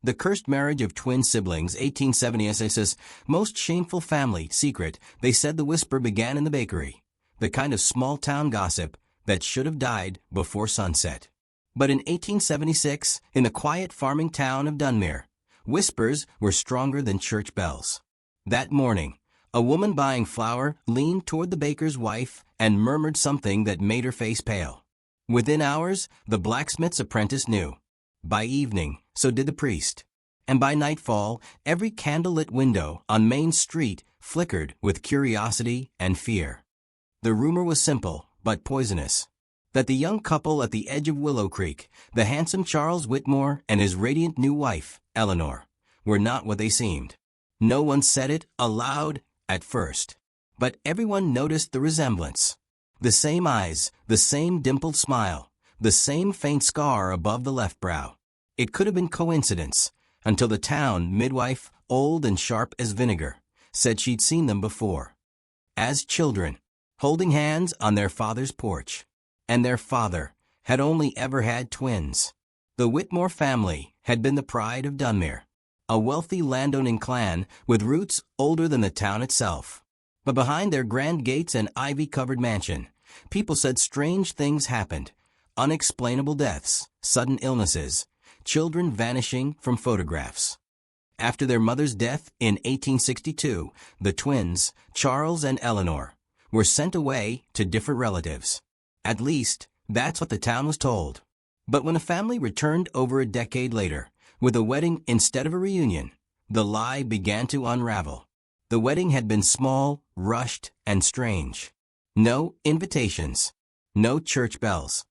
The Cursed Marriage of Twin Siblings, 1876's most shameful family secret. They said the whisper began in the bakery, the kind of small-town gossip that should have died before sunset. But in 1876, in the quiet farming town of Dunmere, whispers were stronger than church bells. That morning, a woman buying flour leaned toward the baker's wife and murmured something that made her face pale. Within hours, the blacksmith's apprentice knew. By evening, so did the priest. And by nightfall, every candlelit window on Main Street flickered with curiosity and fear. The rumor was simple, but poisonous. That the young couple at the edge of Willow Creek, the handsome Charles Whitmore and his radiant new wife, Eleanor, were not what they seemed. No one said it aloud at first, but everyone noticed the resemblance. The same eyes, the same dimpled smile, the same faint scar above the left brow. It could have been coincidence, until the town midwife, old and sharp as vinegar, said she'd seen them before. As children, holding hands on their father's porch. And their father had only ever had twins. The Whitmore family had been the pride of Dunmere, a wealthy landowning clan with roots older than the town itself. But behind their grand gates and ivy-covered mansion, people said strange things happened. Unexplainable deaths, sudden illnesses, children vanishing from photographs. After their mother's death in 1862, the twins, Charles and Eleanor, were sent away to different relatives. At least, that's what the town was told. But when a family returned over a decade later, with a wedding instead of a reunion, the lie began to unravel. The wedding had been small, rushed, and strange. No invitations. No church bells.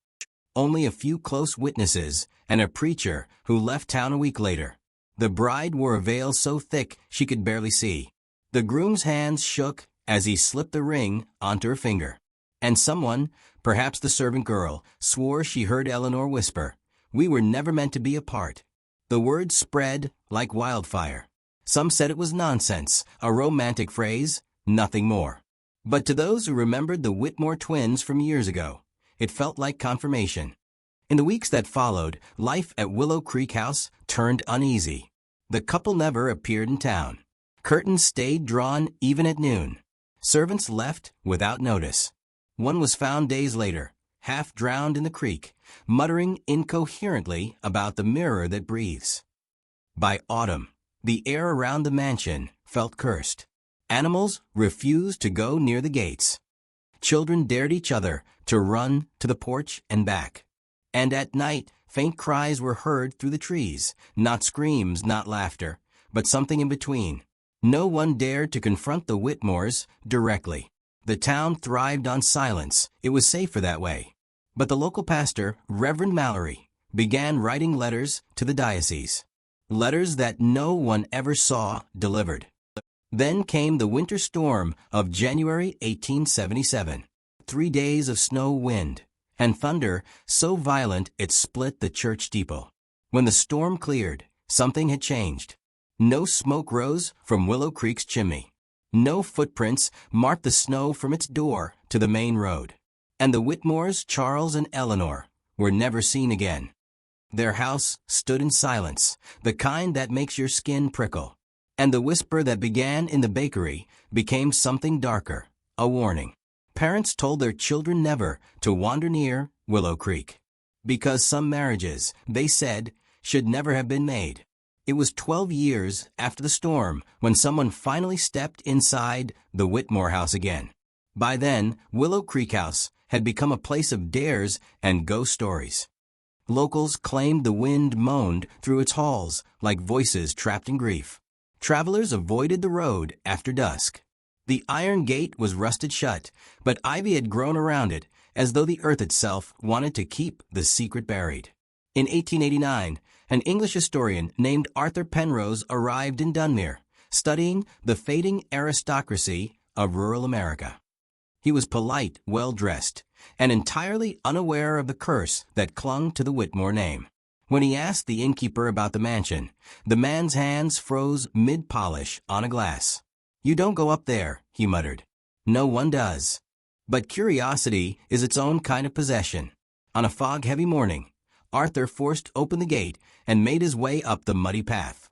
Only a few close witnesses and a preacher who left town a week later. The bride wore a veil so thick she could barely see. The groom's hands shook as he slipped the ring onto her finger. And someone, perhaps the servant girl, swore she heard Eleanor whisper, "We were never meant to be apart." The word spread like wildfire. Some said it was nonsense, a romantic phrase, nothing more. But to those who remembered the Whitmore twins from years ago, it felt like confirmation. In the weeks that followed, life at Willow Creek House turned uneasy. The couple never appeared in town. Curtains stayed drawn even at noon. Servants left without notice. One was found days later, half drowned in the creek, muttering incoherently about the mirror that breathes. By autumn, the air around the mansion felt cursed. Animals refused to go near the gates. Children dared each other to run to the porch and back. And at night, faint cries were heard through the trees, not screams, not laughter, but something in between. No one dared to confront the Whitmores directly. The town thrived on silence. It was safer that way. But the local pastor, Reverend Mallory, began writing letters to the diocese. Letters that no one ever saw delivered. Then came the winter storm of January 1877. 3 days of snow, wind, and thunder so violent it split the church steeple. When the storm cleared, something had changed. No smoke rose from Willow Creek's chimney. No footprints marked the snow from its door to the main road. And the Whitmores, Charles and Eleanor, were never seen again. Their house stood in silence, the kind that makes your skin prickle. And the whisper that began in the bakery became something darker, a warning. Parents told their children never to wander near Willow Creek. Because some marriages, they said, should never have been made. It was 12 years after the storm when someone finally stepped inside the Whitmore house again. By then, Willow Creek House had become a place of dares and ghost stories. Locals claimed the wind moaned through its halls like voices trapped in grief. Travelers avoided the road after dusk. The iron gate was rusted shut, but ivy had grown around it as though the earth itself wanted to keep the secret buried. In 1889, an English historian named Arthur Penrose arrived in Dunmere, studying the fading aristocracy of rural America. He was polite, well-dressed, and entirely unaware of the curse that clung to the Whitmore name. When he asked the innkeeper about the mansion, the man's hands froze mid-polish on a glass. "You don't go up there," he muttered. "No one does." But curiosity is its own kind of possession. On a fog-heavy morning, Arthur forced open the gate and made his way up the muddy path.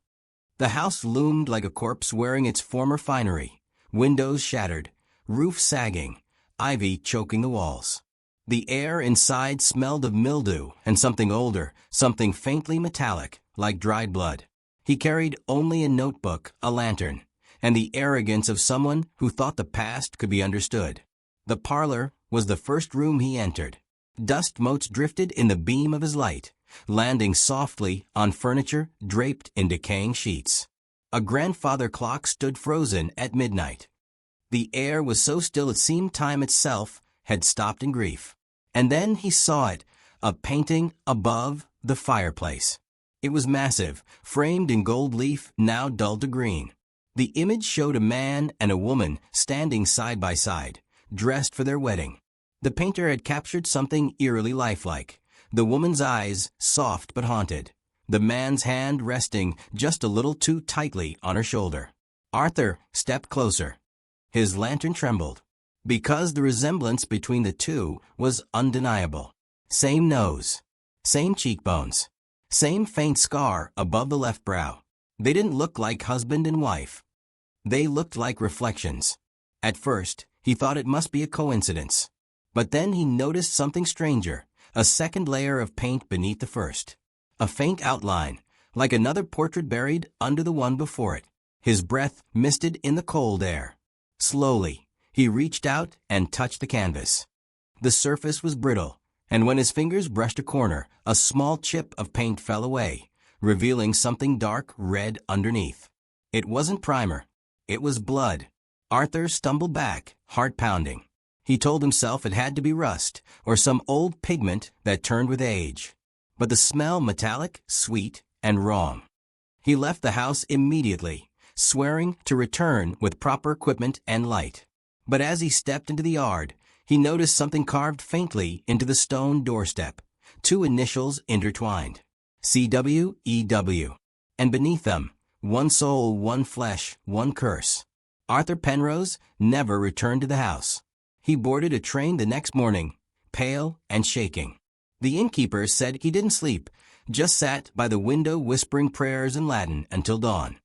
The house loomed like a corpse wearing its former finery, windows shattered, roof sagging, ivy choking the walls. The air inside smelled of mildew and something older, something faintly metallic, like dried blood. He carried only a notebook, a lantern, and the arrogance of someone who thought the past could be understood. The parlor was the first room he entered. Dust motes drifted in the beam of his light, landing softly on furniture draped in decaying sheets. A grandfather clock stood frozen at midnight. The air was so still it seemed time itself had stopped in grief. And then he saw it, a painting above the fireplace. It was massive, framed in gold leaf, now dulled to green. The image showed a man and a woman standing side by side, dressed for their wedding. The painter had captured something eerily lifelike. The woman's eyes, soft but haunted. The man's hand resting just a little too tightly on her shoulder. Arthur stepped closer. His lantern trembled, because the resemblance between the two was undeniable. Same nose, same cheekbones, same faint scar above the left brow. They didn't look like husband and wife. They looked like reflections. At first, he thought it must be a coincidence. But then he noticed something stranger, a second layer of paint beneath the first. A faint outline, like another portrait buried under the one before it. His breath misted in the cold air. Slowly, he reached out and touched the canvas. The surface was brittle, and when his fingers brushed a corner, a small chip of paint fell away, revealing something dark red underneath. It wasn't primer. It was blood. Arthur stumbled back, heart pounding. He told himself it had to be rust, or some old pigment that turned with age. But the smell metallic, sweet, and wrong. He left the house immediately, swearing to return with proper equipment and light. But as he stepped into the yard, he noticed something carved faintly into the stone doorstep, two initials intertwined. CWEW. And beneath them, one soul, one flesh, one curse. Arthur Penrose never returned to the house. He boarded a train the next morning, pale and shaking. The innkeeper said he didn't sleep, just sat by the window whispering prayers in Latin until dawn.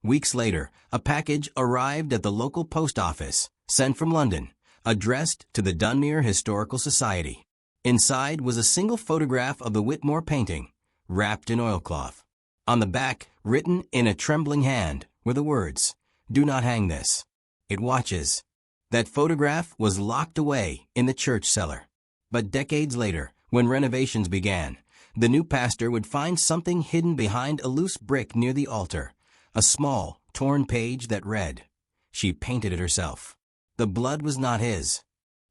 Weeks later, a package arrived at the local post office, sent from London, addressed to the Dunmere Historical Society. Inside was a single photograph of the Whitmore painting, wrapped in oilcloth. On the back, written in a trembling hand, were the words, "Do not hang this. It watches." That photograph was locked away in the church cellar. But decades later, when renovations began, the new pastor would find something hidden behind a loose brick near the altar, a small, torn page that read, "She painted it herself." The blood was not his.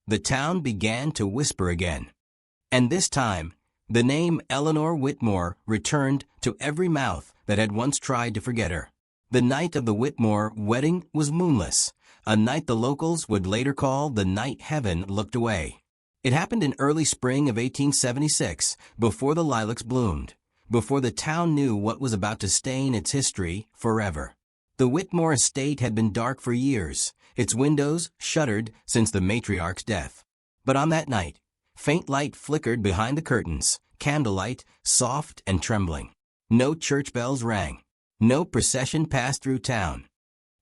The town began to whisper again. And this time, the name Eleanor Whitmore returned to every mouth that had once tried to forget her. The night of the Whitmore wedding was moonless, a night the locals would later call the night heaven looked away. It happened in early spring of 1876, before the lilacs bloomed, before the town knew what was about to stain its history forever. The Whitmore estate had been dark for years, its windows shuttered since the matriarch's death. But on that night, faint light flickered behind the curtains, candlelight, soft and trembling. No church bells rang. No procession passed through town.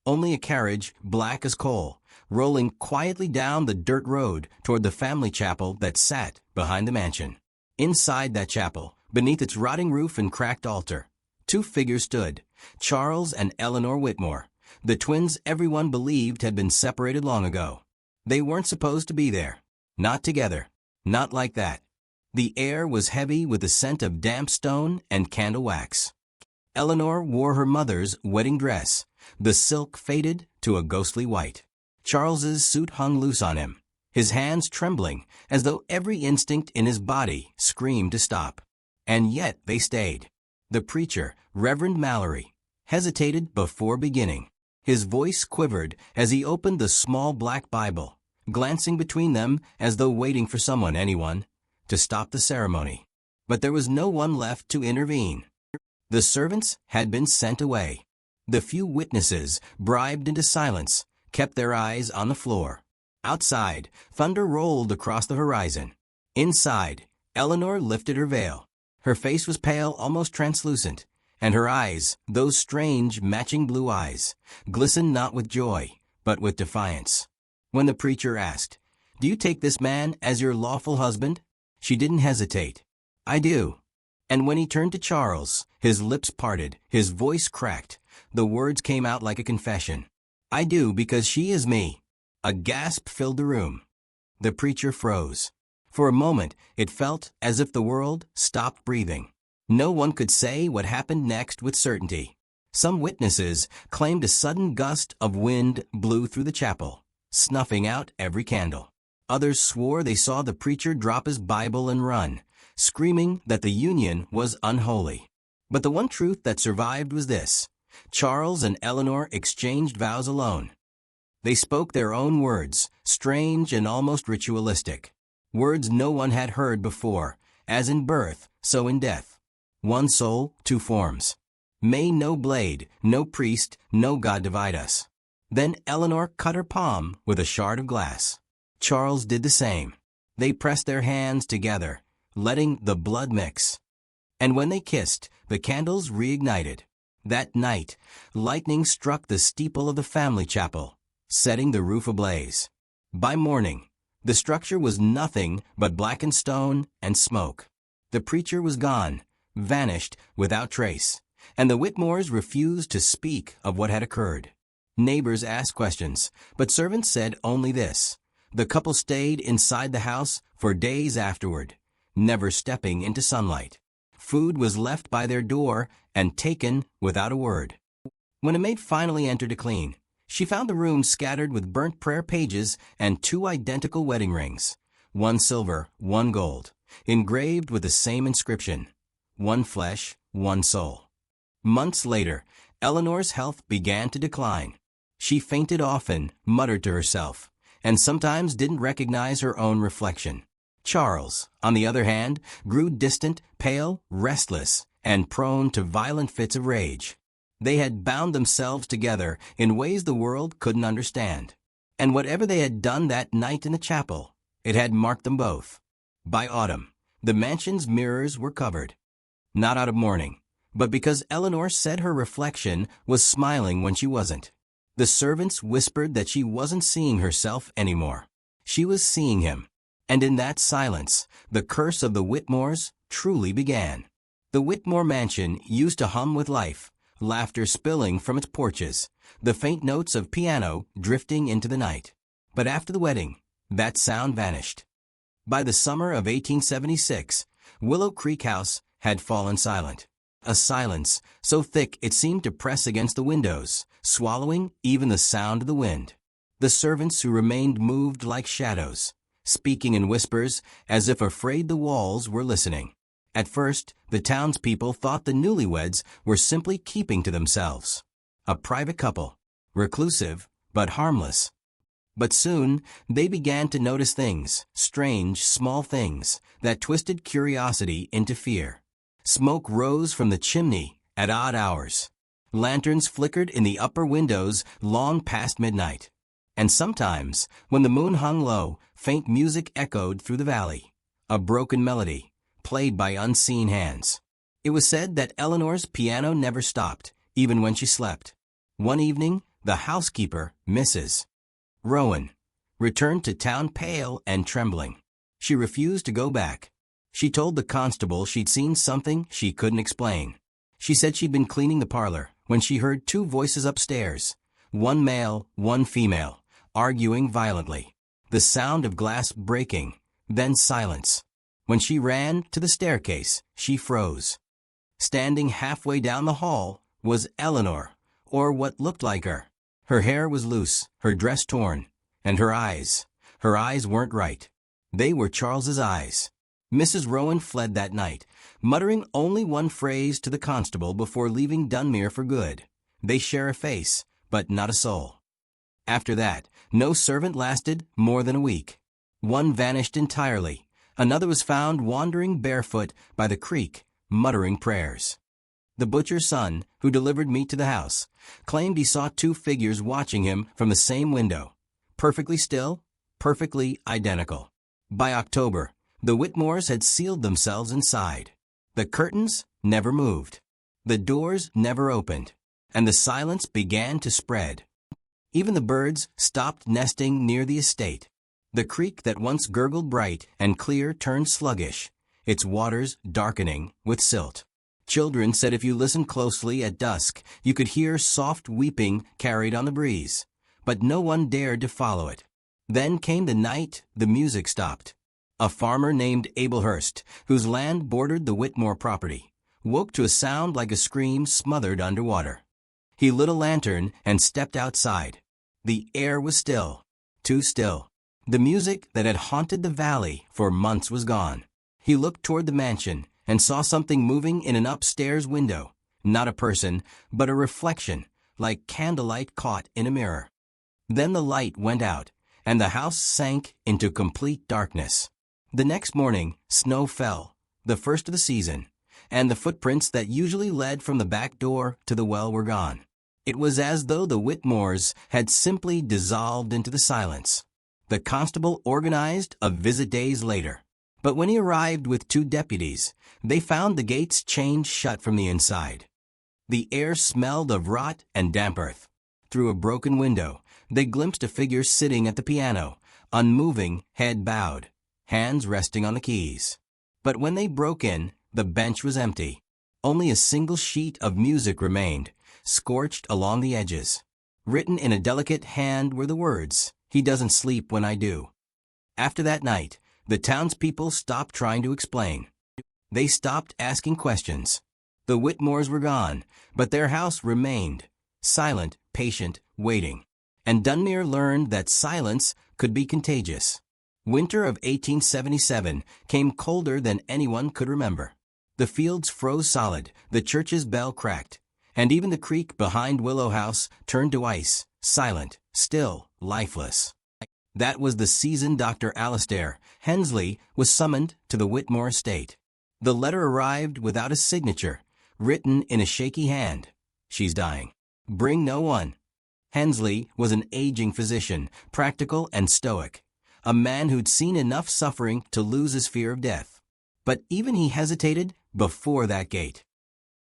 Only a carriage, black as coal, rolling quietly down the dirt road toward the family chapel that sat behind the mansion. Inside that chapel, beneath its rotting roof and cracked altar, two figures stood, Charles and Eleanor Whitmore, the twins everyone believed had been separated long ago. They weren't supposed to be there. Not together. Not like that. The air was heavy with the scent of damp stone and candle wax. Eleanor wore her mother's wedding dress, the silk faded to a ghostly white. Charles's suit hung loose on him, his hands trembling as though every instinct in his body screamed to stop. And yet they stayed. The preacher, Reverend Mallory, hesitated before beginning. His voice quivered as he opened the small black Bible, glancing between them as though waiting for anyone, to stop the ceremony. But there was no one left to intervene. The servants had been sent away. The few witnesses, bribed into silence, kept their eyes on the floor. Outside, thunder rolled across the horizon. Inside, Eleanor lifted her veil. Her face was pale, almost translucent, and her eyes, those strange, matching blue eyes, glistened not with joy, but with defiance. When the preacher asked, "Do you take this man as your lawful husband?" she didn't hesitate. "I do." And when he turned to Charles, his lips parted, his voice cracked. The words came out like a confession. "I do because she is me." A gasp filled the room. The preacher froze. For a moment, it felt as if the world stopped breathing. No one could say what happened next with certainty. Some witnesses claimed a sudden gust of wind blew through the chapel, snuffing out every candle. Others swore they saw the preacher drop his Bible and run, screaming that the union was unholy. But the one truth that survived was this: Charles and Eleanor exchanged vows alone. They spoke their own words, strange and almost ritualistic. Words no one had heard before, as in birth, so in death. One soul, two forms. May no blade, no priest, no God divide us. Then Eleanor cut her palm with a shard of glass. Charles did the same. They pressed their hands together, letting the blood mix. And when they kissed, the candles reignited. That night, lightning struck the steeple of the family chapel, setting the roof ablaze. By morning, the structure was nothing but blackened stone and smoke. The preacher was gone, vanished without trace, and the Whitmores refused to speak of what had occurred. Neighbors asked questions, but servants said only this: the couple stayed inside the house for days afterward, never stepping into sunlight. Food was left by their door and taken without a word. When a maid finally entered to clean, she found the room scattered with burnt prayer pages and two identical wedding rings, one silver, one gold, engraved with the same inscription: one flesh, one soul. Months later, Eleanor's health began to decline. She fainted often, muttered to herself, and sometimes didn't recognize her own reflection. Charles, on the other hand, grew distant, pale, restless, and prone to violent fits of rage. They had bound themselves together in ways the world couldn't understand. And whatever they had done that night in the chapel, it had marked them both. By autumn, the mansion's mirrors were covered. Not out of mourning, but because Eleanor said her reflection was smiling when she wasn't. The servants whispered that she wasn't seeing herself anymore. She was seeing him. And in that silence, the curse of the Whitmores truly began. The Whitmore mansion used to hum with life, laughter spilling from its porches, the faint notes of piano drifting into the night. But after the wedding, that sound vanished. By the summer of 1876, Willow Creek House had fallen silent. A silence so thick it seemed to press against the windows, swallowing even the sound of the wind. The servants who remained moved like shadows, speaking in whispers as if afraid the walls were listening. At first, the townspeople thought the newlyweds were simply keeping to themselves. A private couple, reclusive but harmless. But soon, they began to notice things, strange, small things, that twisted curiosity into fear. Smoke rose from the chimney at odd hours. Lanterns flickered in the upper windows long past midnight. And sometimes, when the moon hung low, faint music echoed through the valley, a broken melody, played by unseen hands. It was said that Eleanor's piano never stopped, even when she slept. One evening, the housekeeper, Mrs. Rowan, returned to town pale and trembling. She refused to go back. She told the constable she'd seen something she couldn't explain. She said she'd been cleaning the parlor when she heard two voices upstairs, one male, one female, arguing violently. The sound of glass breaking, then silence. When she ran to the staircase, she froze. Standing halfway down the hall was Eleanor, or what looked like her. Her hair was loose, her dress torn, and her eyes weren't right. They were Charles's eyes. Mrs. Rowan fled that night, muttering only one phrase to the constable before leaving Dunmere for good: "They share a face, but not a soul." After that, no servant lasted more than a week. One vanished entirely. Another was found wandering barefoot by the creek, muttering prayers. The butcher's son, who delivered meat to the house, claimed he saw two figures watching him from the same window, perfectly still, perfectly identical. By October, the Whitmores had sealed themselves inside. The curtains never moved. The doors never opened. And the silence began to spread. Even the birds stopped nesting near the estate. The creek that once gurgled bright and clear turned sluggish, its waters darkening with silt. Children said if you listened closely at dusk, you could hear soft weeping carried on the breeze, but no one dared to follow it. Then came the night the music stopped. A farmer named Abel Hurst, whose land bordered the Whitmore property, woke to a sound like a scream smothered underwater. He lit a lantern and stepped outside. The air was still, too still. The music that had haunted the valley for months was gone. He looked toward the mansion and saw something moving in an upstairs window. Not a person, but a reflection, like candlelight caught in a mirror. Then the light went out, and the house sank into complete darkness. The next morning, snow fell, the first of the season, and the footprints that usually led from the back door to the well were gone. It was as though the Whitmores had simply dissolved into the silence. The constable organized a visit days later. But when he arrived with 2 deputies, they found the gates chained shut from the inside. The air smelled of rot and damp earth. Through a broken window, they glimpsed a figure sitting at the piano, unmoving, head bowed, hands resting on the keys. But when they broke in, the bench was empty. Only a single sheet of music remained, scorched along the edges. Written in a delicate hand were the words, "He doesn't sleep when I do." After that night, the townspeople stopped trying to explain. They stopped asking questions. The Whitmores were gone, but their house remained, silent, patient, waiting. And Dunmere learned that silence could be contagious. Winter of 1877 came colder than anyone could remember. The fields froze solid, the church's bell cracked, and even the creek behind Willow House turned to ice, silent, still, lifeless. That was the season Dr. Alistair Hensley was summoned to the Whitmore estate. The letter arrived without a signature, written in a shaky hand. "She's dying. Bring no one." Hensley was an aging physician, practical and stoic, a man who'd seen enough suffering to lose his fear of death. But even he hesitated before that gate.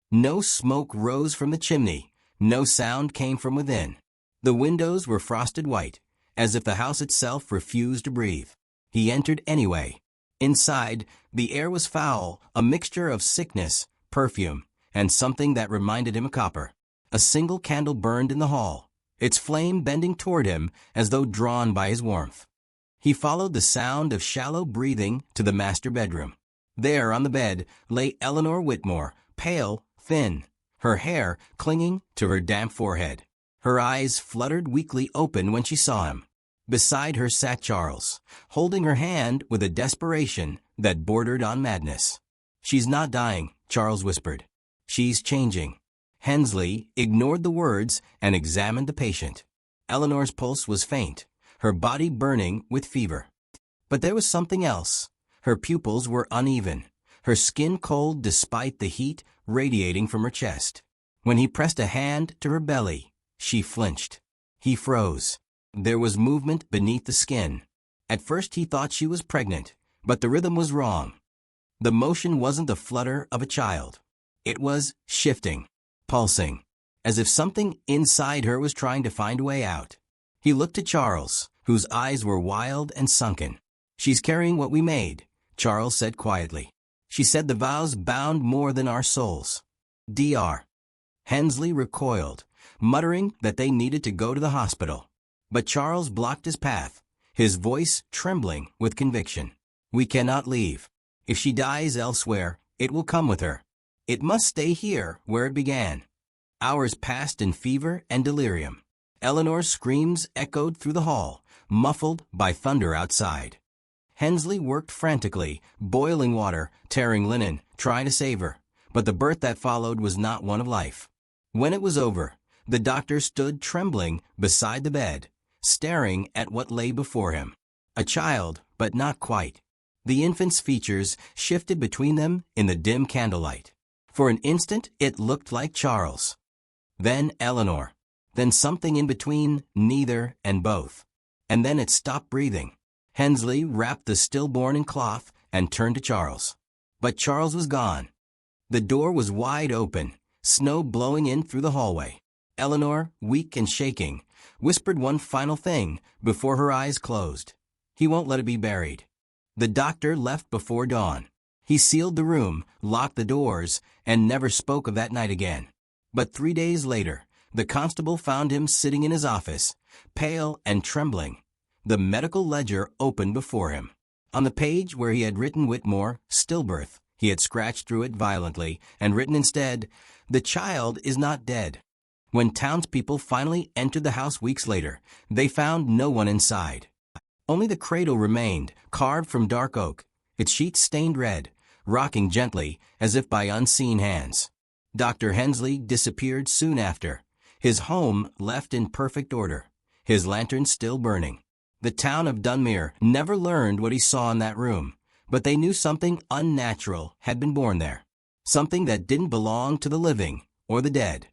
No smoke rose from the chimney, no sound came from within. The windows were frosted white, as if the house itself refused to breathe. He entered anyway. Inside, the air was foul, a mixture of sickness, perfume, and something that reminded him of copper. A single candle burned in the hall, its flame bending toward him as though drawn by his warmth. He followed the sound of shallow breathing to the master bedroom. There on the bed lay Eleanor Whitmore, pale, thin, her hair clinging to her damp forehead. Her eyes fluttered weakly open when she saw him. Beside her sat Charles, holding her hand with a desperation that bordered on madness. "She's not dying," Charles whispered. "She's changing." Hensley ignored the words and examined the patient. Eleanor's pulse was faint, her body burning with fever. But there was something else. Her pupils were uneven, her skin cold despite the heat radiating from her chest. When he pressed a hand to her belly, she flinched. He froze. There was movement beneath the skin. At first he thought she was pregnant, but the rhythm was wrong. The motion wasn't the flutter of a child. It was shifting, pulsing, as if something inside her was trying to find a way out. He looked at Charles, whose eyes were wild and sunken. "She's carrying what we made," Charles said quietly. "She said the vows bound more than our souls." Dr. Hensley recoiled, muttering that they needed to go to the hospital. But Charles blocked his path, his voice trembling with conviction. "We cannot leave. If she dies elsewhere, it will come with her. It must stay here where it began." Hours passed in fever and delirium. Eleanor's screams echoed through the hall, muffled by thunder outside. Hensley worked frantically, boiling water, tearing linen, trying to save her. But the birth that followed was not one of life. When it was over, the doctor stood trembling beside the bed, staring at what lay before him. A child, but not quite. The infant's features shifted between them in the dim candlelight. For an instant, it looked like Charles. Then Eleanor. Then something in between, neither and both. And then it stopped breathing. Hensley wrapped the stillborn in cloth and turned to Charles. But Charles was gone. The door was wide open, snow blowing in through the hallway. Eleanor, weak and shaking, whispered one final thing before her eyes closed. "He won't let it be buried." The doctor left before dawn. He sealed the room, locked the doors, and never spoke of that night again. But 3 days later, the constable found him sitting in his office, pale and trembling. The medical ledger opened before him. On the page where he had written Whitmore, stillbirth, he had scratched through it violently and written instead, "The child is not dead." When townspeople finally entered the house weeks later, they found no one inside. Only the cradle remained, carved from dark oak, its sheets stained red, rocking gently as if by unseen hands. Dr. Hensley disappeared soon after, his home left in perfect order, his lantern still burning. The town of Dunmere never learned what he saw in that room, but they knew something unnatural had been born there, something that didn't belong to the living or the dead.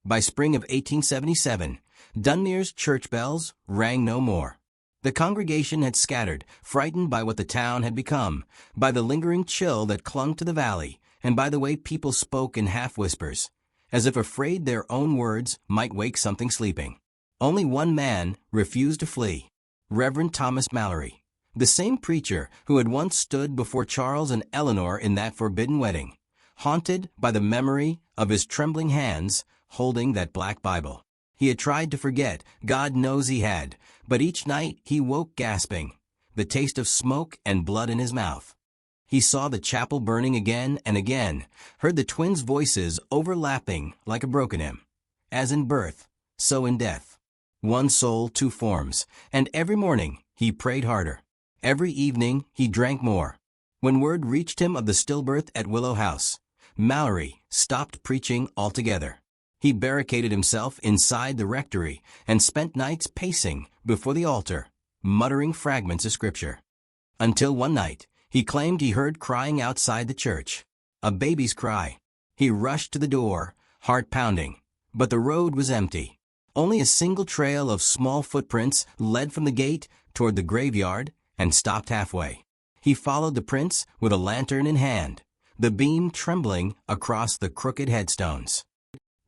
By spring of 1877, Dunmere's church bells rang no more. The congregation had scattered, frightened by what the town had become, by the lingering chill that clung to the valley, and by the way people spoke in half-whispers, as if afraid their own words might wake something sleeping. Only one man refused to flee, Reverend Thomas Mallory, the same preacher who had once stood before Charles and Eleanor in that forbidden wedding, haunted by the memory of his trembling hands holding that black Bible. He had tried to forget, God knows he had, but each night he woke gasping, the taste of smoke and blood in his mouth. He saw the chapel burning again and again, heard the twins' voices overlapping like a broken hymn. As in birth, so in death. One soul, two forms, and every morning he prayed harder. Every evening he drank more. When word reached him of the stillbirth at Willow House, Mallory stopped preaching altogether. He barricaded himself inside the rectory and spent nights pacing before the altar, muttering fragments of scripture. Until one night, he claimed he heard crying outside the church, a baby's cry. He rushed to the door, heart pounding, but the road was empty. Only a single trail of small footprints led from the gate toward the graveyard and stopped halfway. He followed the prints with a lantern in hand, the beam trembling across the crooked headstones.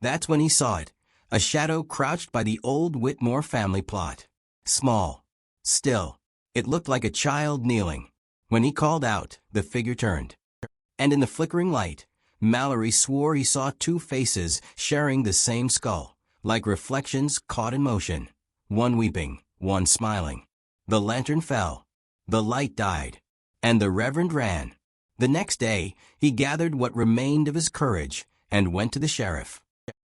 That's when he saw it, a shadow crouched by the old Whitmore family plot. Small, still, it looked like a child kneeling. When he called out, the figure turned. And in the flickering light, Mallory swore he saw two faces sharing the same skull, like reflections caught in motion, one weeping, one smiling. The lantern fell, the light died, and the Reverend ran. The next day, he gathered what remained of his courage and went to the sheriff.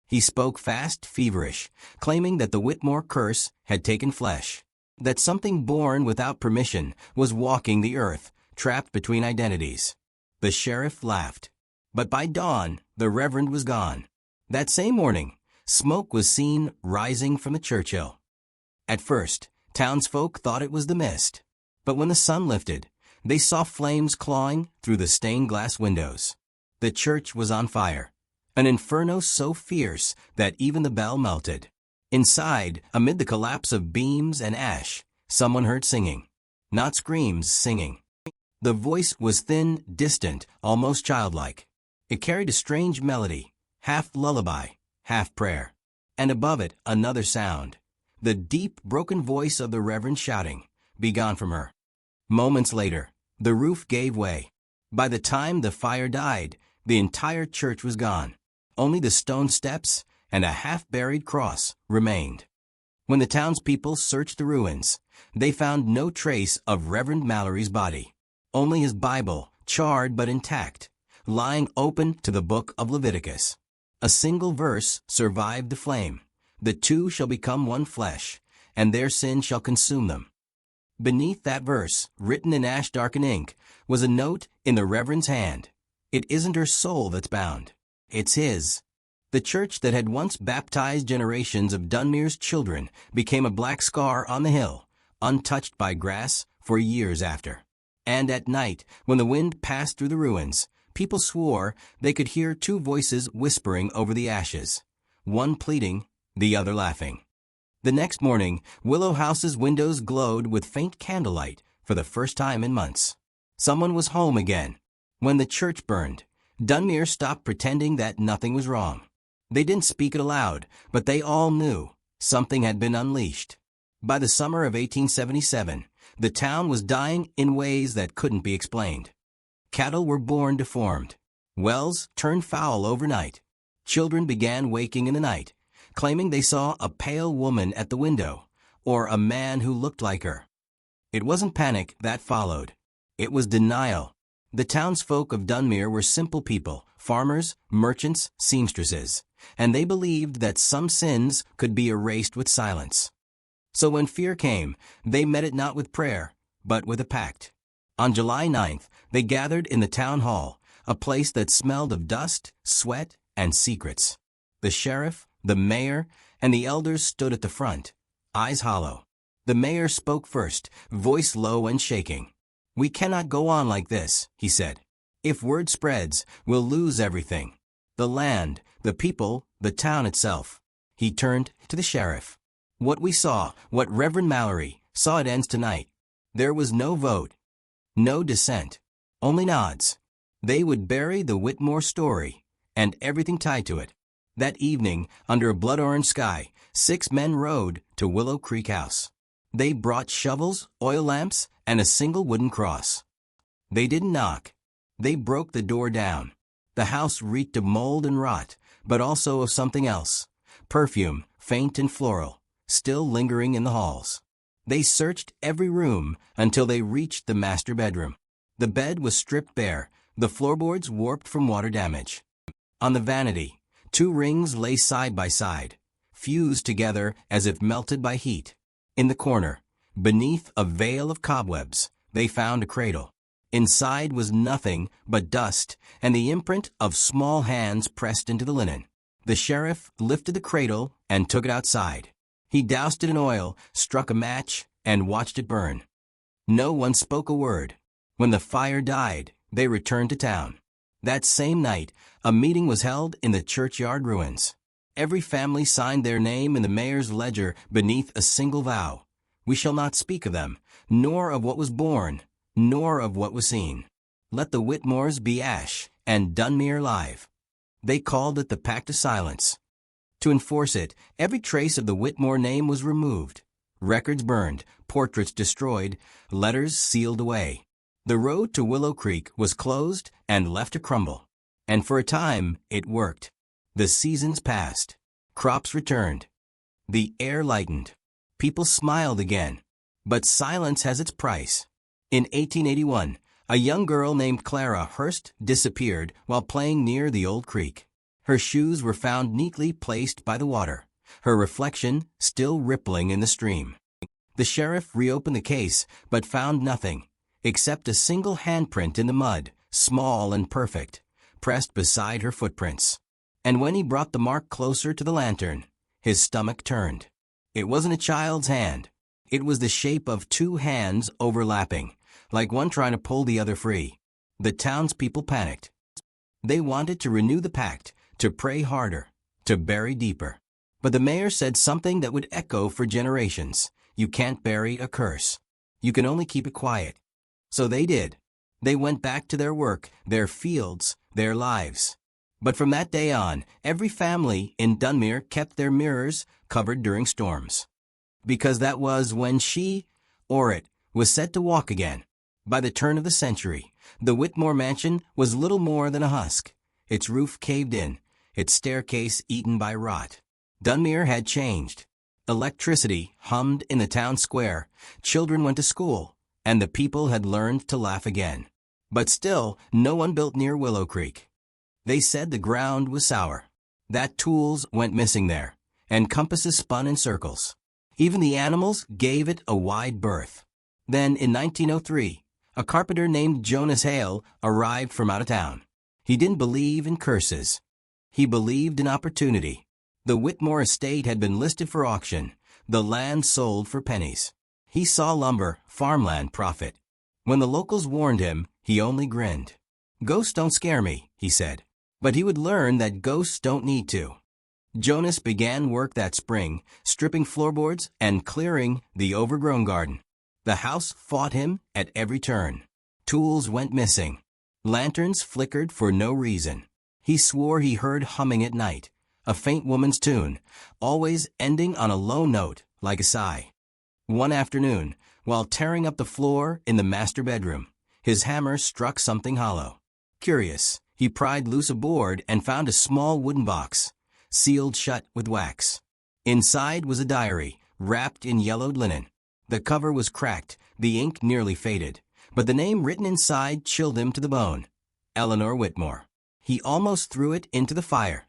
He spoke fast, feverish, claiming that the Whitmore curse had taken flesh, that something born without permission was walking the earth, trapped between identities. The sheriff laughed. But by dawn, the Reverend was gone. That same morning, smoke was seen rising from the Churchill. At first, townsfolk thought it was the mist. But when the sun lifted, they saw flames clawing through the stained glass windows. The church was on fire, an inferno so fierce that even the bell melted. Inside, amid the collapse of beams and ash, someone heard singing. Not screams, singing. The voice was thin, distant, almost childlike. It carried a strange melody, half lullaby, half prayer. And above it, another sound. The deep, broken voice of the Reverend shouting, "Be gone from her." Moments later, the roof gave way. By the time the fire died, the entire church was gone. Only the stone steps and a half-buried cross remained. When the townspeople searched the ruins, they found no trace of Reverend Mallory's body. Only his Bible, charred but intact, lying open to the book of Leviticus. A single verse survived the flame. The two shall become one flesh, and their sin shall consume them. Beneath that verse, written in ash-darkened ink, was a note in the Reverend's hand. It isn't her soul that's bound. It's his. The church that had once baptized generations of Dunmere's children became a black scar on the hill, untouched by grass for years after. And at night, when the wind passed through the ruins, people swore they could hear two voices whispering over the ashes, one pleading, the other laughing. The next morning, Willow House's windows glowed with faint candlelight for the first time in months. Someone was home again. When the church burned, Dunmere stopped pretending that nothing was wrong. They didn't speak it aloud, but they all knew something had been unleashed. By the summer of 1877, the town was dying in ways that couldn't be explained. Cattle were born deformed. Wells turned foul overnight. Children began waking in the night, claiming they saw a pale woman at the window, or a man who looked like her. It wasn't panic that followed. It was denial. The townsfolk of Dunmere were simple people, farmers, merchants, seamstresses, and they believed that some sins could be erased with silence. So when fear came, they met it not with prayer, but with a pact. On July 9th, they gathered in the town hall, a place that smelled of dust, sweat, and secrets. The sheriff, the mayor, and the elders stood at the front, eyes hollow. The mayor spoke first, voice low and shaking. "We cannot go on like this," he said. "If word spreads, we'll lose everything. The land, the people, the town itself." He turned to the sheriff. "What we saw, what Reverend Mallory saw, it ends tonight." There was no vote, no dissent, only nods. They would bury the Whitmore story, and everything tied to it. That evening, under a blood-orange sky, 6 men rode to Willow Creek House. They brought shovels, oil lamps, and a single wooden cross. They didn't knock. They broke the door down. The house reeked of mold and rot, but also of something else. Perfume, faint and floral, still lingering in the halls. They searched every room until they reached the master bedroom. The bed was stripped bare, the floorboards warped from water damage. On the vanity, 2 rings lay side by side, fused together as if melted by heat. In the corner, beneath a veil of cobwebs, they found a cradle. Inside was nothing but dust and the imprint of small hands pressed into the linen. The sheriff lifted the cradle and took it outside. He doused it in oil, struck a match, and watched it burn. No one spoke a word. When the fire died, they returned to town. That same night, a meeting was held in the churchyard ruins. Every family signed their name in the mayor's ledger beneath a single vow. We shall not speak of them, nor of what was born, nor of what was seen. Let the Whitmores be ash, and Dunmere live. They called it the Pact of Silence. To enforce it, every trace of the Whitmore name was removed. Records burned, portraits destroyed, letters sealed away. The road to Willow Creek was closed and left to crumble. And for a time, it worked. The seasons passed. Crops returned. The air lightened. People smiled again. But silence has its price. In 1881, a young girl named Clara Hurst disappeared while playing near the old creek. Her shoes were found neatly placed by the water, her reflection still rippling in the stream. The sheriff reopened the case, but found nothing, except a single handprint in the mud, small and perfect, pressed beside her footprints. And when he brought the mark closer to the lantern, his stomach turned. It wasn't a child's hand. It was the shape of 2 hands overlapping, like one trying to pull the other free. The townspeople panicked. They wanted to renew the pact, to pray harder, to bury deeper. But the mayor said something that would echo for generations. You can't bury a curse. You can only keep it quiet. So they did. They went back to their work, their fields, their lives. But from that day on, every family in Dunmere kept their mirrors covered during storms. Because that was when she, or it, was set to walk again. By the turn of the century, the Whitmore mansion was little more than a husk. Its roof caved in, its staircase eaten by rot. Dunmere had changed. Electricity hummed in the town square, children went to school, and the people had learned to laugh again. But still, no one built near Willow Creek. They said the ground was sour, that tools went missing there, and compasses spun in circles. Even the animals gave it a wide berth. Then, in 1903, a carpenter named Jonas Hale arrived from out of town. He didn't believe in curses. He believed in opportunity. The Whitmore estate had been listed for auction, the land sold for pennies. He saw lumber, farmland profit. When the locals warned him, he only grinned. "Ghosts don't scare me," he said. But he would learn that ghosts don't need to. Jonas began work that spring, stripping floorboards and clearing the overgrown garden. The house fought him at every turn. Tools went missing. Lanterns flickered for no reason. He swore he heard humming at night, a faint woman's tune, always ending on a low note, like a sigh. One afternoon, while tearing up the floor in the master bedroom, his hammer struck something hollow. Curious, he pried loose a board and found a small wooden box, sealed shut with wax. Inside was a diary, wrapped in yellowed linen. The cover was cracked, the ink nearly faded, but the name written inside chilled him to the bone. Eleanor Whitmore. He almost threw it into the fire.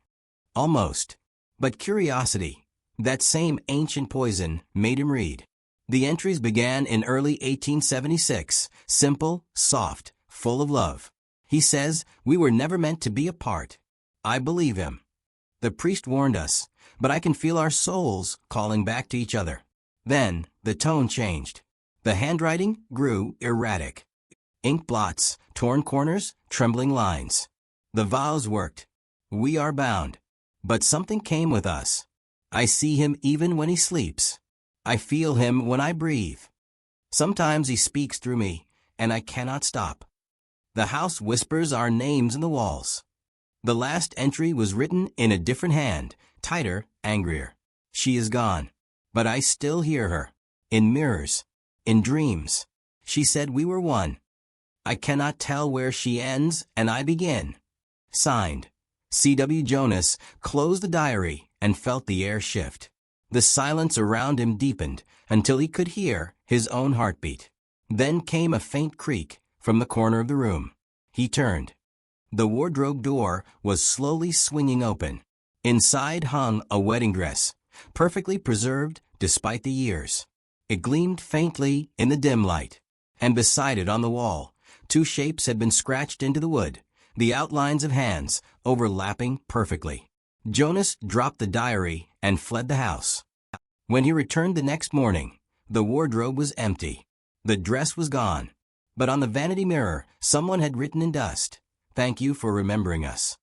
Almost. But curiosity, that same ancient poison, made him read. The entries began in early 1876, simple, soft, full of love. He says, "We were never meant to be apart." I believe him. The priest warned us, but I can feel our souls calling back to each other. Then, the tone changed. The handwriting grew erratic. Ink blots, torn corners, trembling lines. The vows worked. We are bound. But something came with us. I see him even when he sleeps. I feel him when I breathe. Sometimes he speaks through me, and I cannot stop. The house whispers our names in the walls. The last entry was written in a different hand, tighter, angrier. She is gone. But I still hear her. In mirrors. In dreams. She said we were one. I cannot tell where she ends and I begin. Signed. C.W. Jonas closed the diary and felt the air shift. The silence around him deepened until he could hear his own heartbeat. Then came a faint creak from the corner of the room. He turned. The wardrobe door was slowly swinging open. Inside hung a wedding dress, perfectly preserved despite the years. It gleamed faintly in the dim light, and beside it on the wall, two shapes had been scratched into the wood, the outlines of hands overlapping perfectly. Jonas dropped the diary and fled the house. When he returned the next morning, the wardrobe was empty. The dress was gone. But on the vanity mirror, someone had written in dust, "Thank you for remembering us."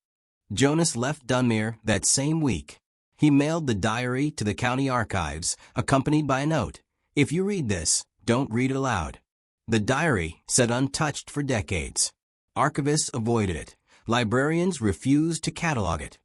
Jonas left Dunmere that same week. He mailed the diary to the county archives, accompanied by a note. "If you read this, don't read it aloud." The diary sat untouched for decades. Archivists avoided it. Librarians refused to catalog it.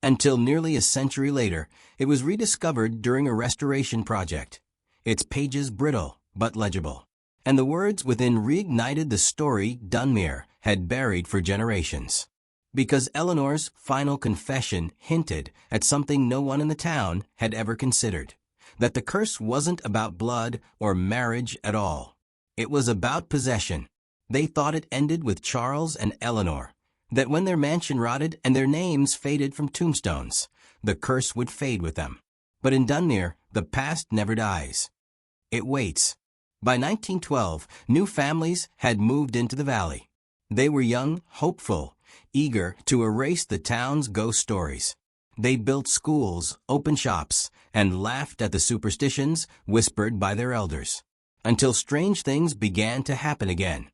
Until nearly a century later, it was rediscovered during a restoration project. Its pages brittle but legible. And the words within reignited the story Dunmere had buried for generations. Because Eleanor's final confession hinted at something no one in the town had ever considered. That the curse wasn't about blood or marriage at all. It was about possession. They thought it ended with Charles and Eleanor. That when their mansion rotted and their names faded from tombstones, the curse would fade with them. But in Dunmere, the past never dies. It waits. By 1912, new families had moved into the valley. They were young, hopeful, eager to erase the town's ghost stories. They built schools, opened shops, and laughed at the superstitions whispered by their elders. Until strange things began to happen again.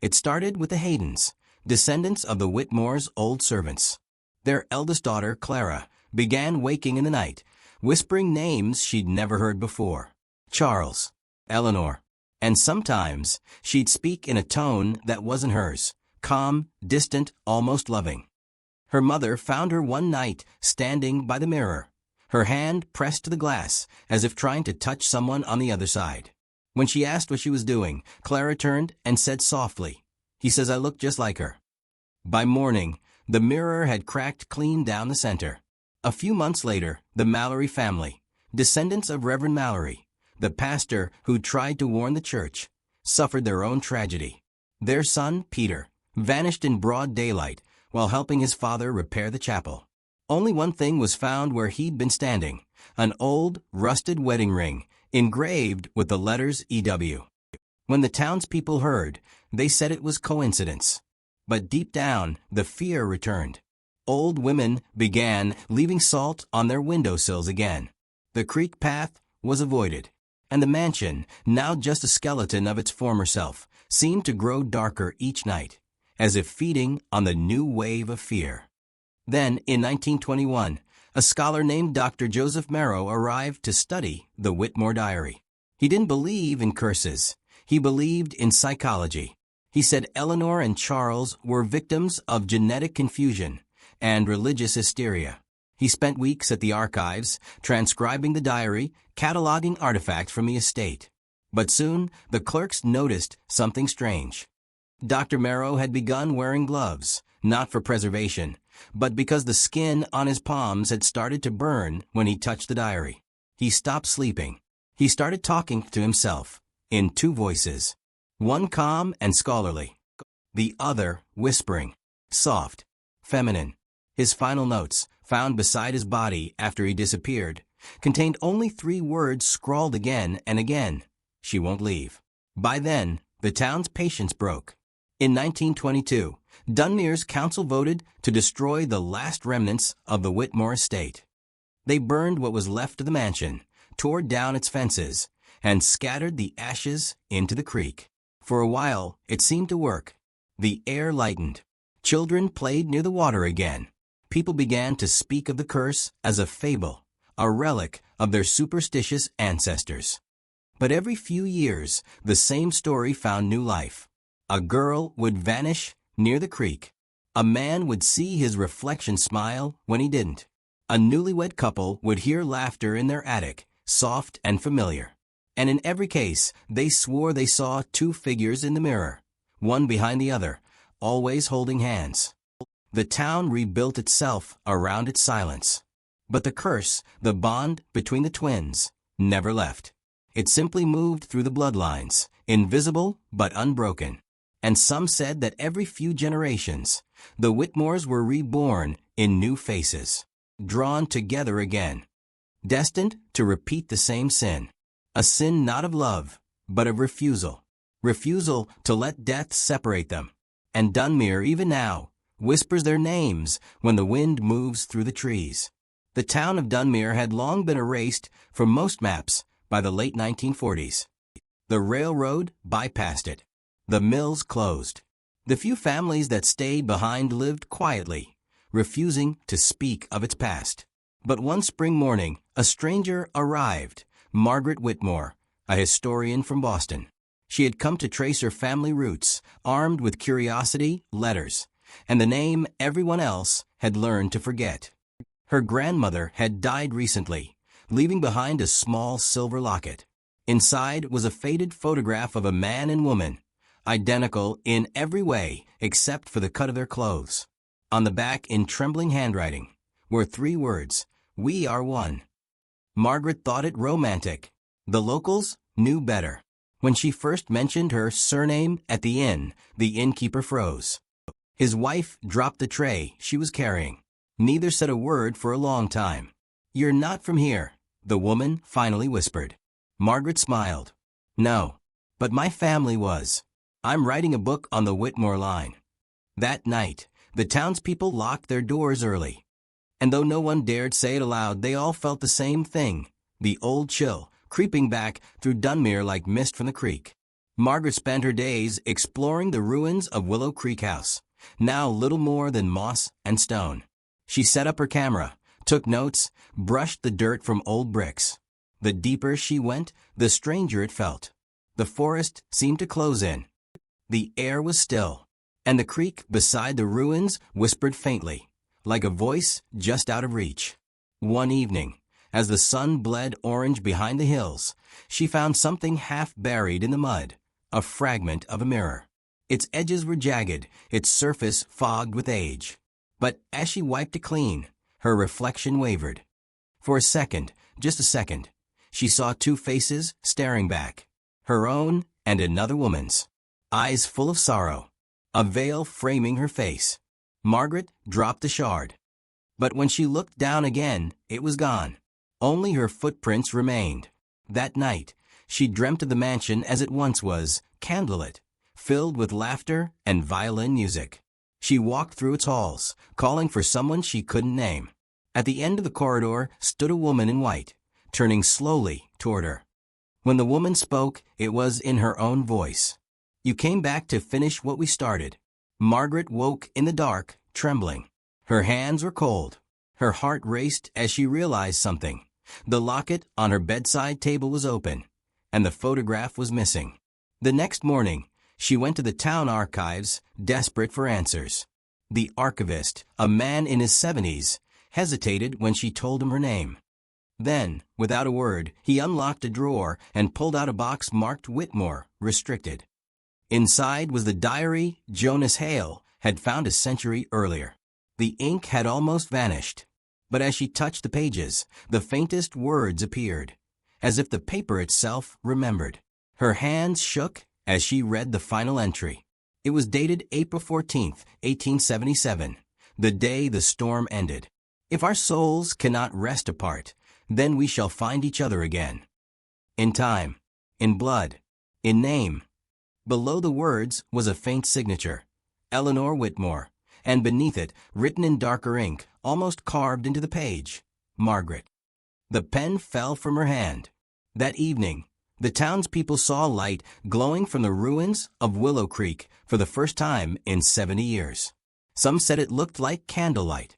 It started with the Haydens, descendants of the Whitmores' old servants. Their eldest daughter, Clara, began waking in the night, whispering names she'd never heard before. Charles, Eleanor. And sometimes she'd speak in a tone that wasn't hers, calm, distant, almost loving. Her mother found her one night standing by the mirror, her hand pressed to the glass as if trying to touch someone on the other side. When she asked what she was doing, Clara turned and said softly, "He says I look just like her." By morning, the mirror had cracked clean down the center. A few months later, the Mallory family, descendants of Reverend Mallory, the pastor who tried to warn the church, suffered their own tragedy. Their son, Peter, vanished in broad daylight while helping his father repair the chapel. Only one thing was found where he'd been standing, an old, rusted wedding ring, engraved with the letters E.W. When the townspeople heard, they said it was coincidence. But deep down, the fear returned. Old women began leaving salt on their windowsills again. The creek path was avoided. And the mansion, now just a skeleton of its former self, seemed to grow darker each night, as if feeding on the new wave of fear. Then, in 1921, a scholar named Dr. Joseph Merrow arrived to study the Whitmore diary. He didn't believe in curses. He believed in psychology. He said Eleanor and Charles were victims of genetic confusion and religious hysteria. He spent weeks at the archives, transcribing the diary, cataloging artifacts from the estate. But soon, the clerks noticed something strange. Dr. Merrow had begun wearing gloves, not for preservation, but because the skin on his palms had started to burn when he touched the diary. He stopped sleeping. He started talking to himself, in two voices. One calm and scholarly. The other whispering, soft, feminine. His final notes, found beside his body after he disappeared, contained only 3 words scrawled again and again. She won't leave. By then, the town's patience broke. In 1922, Dunmere's council voted to destroy the last remnants of the Whitmore estate. They burned what was left of the mansion, tore down its fences, and scattered the ashes into the creek. For a while, it seemed to work. The air lightened. Children played near the water again. People began to speak of the curse as a fable, a relic of their superstitious ancestors. But every few years, the same story found new life. A girl would vanish near the creek. A man would see his reflection smile when he didn't. A newlywed couple would hear laughter in their attic, soft and familiar. And in every case, they swore they saw 2 figures in the mirror, one behind the other, always holding hands. The town rebuilt itself around its silence. But the curse, the bond between the twins, never left. It simply moved through the bloodlines, invisible but unbroken. And some said that every few generations, the Whitmores were reborn in new faces, drawn together again, destined to repeat the same sin. A sin not of love, but of refusal. Refusal to let death separate them. And Dunmere, even now, whispers their names when the wind moves through the trees. The town of Dunmere had long been erased from most maps by the late 1940s. The railroad bypassed it. The mills closed. The few families that stayed behind lived quietly, refusing to speak of its past. But one spring morning, a stranger arrived, Margaret Whitmore, a historian from Boston. She had come to trace her family roots, armed with curiosity, letters, and the name everyone else had learned to forget. Her grandmother had died recently, leaving behind a small silver locket. Inside was a faded photograph of a man and woman, identical in every way except for the cut of their clothes. On the back, in trembling handwriting, were 3 words, "We are one." Margaret thought it romantic. The locals knew better. When she first mentioned her surname at the inn, the innkeeper froze. His wife dropped the tray she was carrying. Neither said a word for a long time. "You're not from here," the woman finally whispered. Margaret smiled. "No, but my family was. I'm writing a book on the Whitmore line." That night, the townspeople locked their doors early. And though no one dared say it aloud, they all felt the same thing, the old chill, creeping back through Dunmere like mist from the creek. Margaret spent her days exploring the ruins of Willow Creek House, now little more than moss and stone. She set up her camera, took notes, brushed the dirt from old bricks. The deeper she went, the stranger it felt. The forest seemed to close in. The air was still, and the creek beside the ruins whispered faintly, like a voice just out of reach. One evening, as the sun bled orange behind the hills, she found something half buried in the mud, a fragment of a mirror. Its edges were jagged, its surface fogged with age. But as she wiped it clean, her reflection wavered. For a second, just a second, she saw 2 faces staring back, her own and another woman's. Eyes full of sorrow, a veil framing her face. Margaret dropped the shard. But when she looked down again, it was gone. Only her footprints remained. That night, she dreamt of the mansion as it once was, candlelit, filled with laughter and violin music. She walked through its halls, calling for someone she couldn't name. At the end of the corridor stood a woman in white, turning slowly toward her. When the woman spoke, it was in her own voice. "You came back to finish what we started." Margaret woke in the dark, trembling. Her hands were cold. Her heart raced as she realized something. The locket on her bedside table was open, and the photograph was missing. The next morning, She went to the town archives, desperate for answers. The archivist, a man in his 70s, hesitated when she told him her name. Then, without a word, he unlocked a drawer and pulled out a box marked Whitmore, restricted. Inside was the diary Jonas Hale had found a century earlier. The ink had almost vanished, but as she touched the pages, the faintest words appeared, as if the paper itself remembered. Her hands shook as she read the final entry. It was dated April 14th, 1877, the day the storm ended. If our souls cannot rest apart, then we shall find each other again. In time, in blood, in name. Below the words was a faint signature, Eleanor Whitmore, and beneath it, written in darker ink, almost carved into the page, Margaret. The pen fell from her hand. That evening, the townspeople saw light glowing from the ruins of Willow Creek for the first time in 70 years. Some said it looked like candlelight.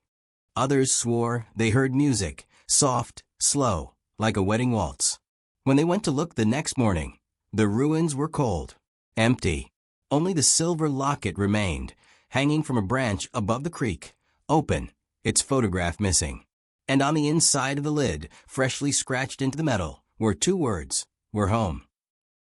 Others swore they heard music, soft, slow, like a wedding waltz. When they went to look the next morning, the ruins were cold, empty. Only the silver locket remained, hanging from a branch above the creek, open, its photograph missing. And on the inside of the lid, freshly scratched into the metal, were two words, "We're home."